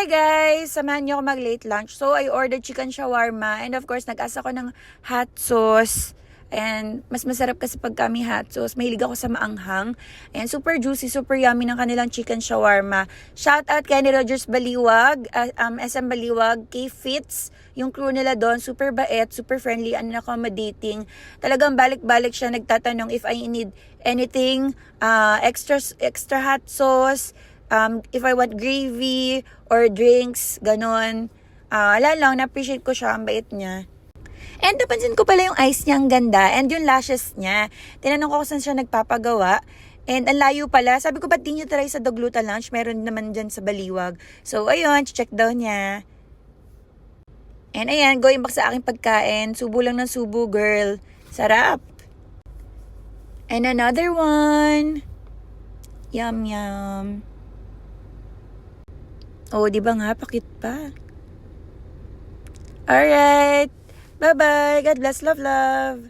Hi guys! Samahan niyo ako mag-late lunch. So, I ordered chicken shawarma and of course, nag-asa ko ng hot sauce. And mas masarap kasi pag kami hot sauce. Mahilig ako sa maanghang. And super juicy, super yummy ng kanilang chicken shawarma. Shout out kay Rogers Baliwag, SM Baliwag, kay Fitz. Yung crew nila doon, super bait, super friendly, and accommodating. Talagang balik-balik siya nagtatanong if I need anything, extra hot sauce, if I want gravy or drinks, ganon. Wala lang, na-appreciate ko siya, ang bait niya. And napansin ko pala yung eyes niya, ang ganda. And yung lashes niya. Tinanong ko kung saan siya nagpapagawa. And ang layo pala. Sabi ko, ba't di niyo try sa Dogluta Lunch? Meron naman dyan sa Baliwag. So, ayun, check daw niya. And ayan, going back sa aking pagkain. Subo lang ng subo, girl. Sarap. And another one. Yum, yum. Oh, di ba nga? Pakit pa. Alright. Bye-bye. God bless. Love, love.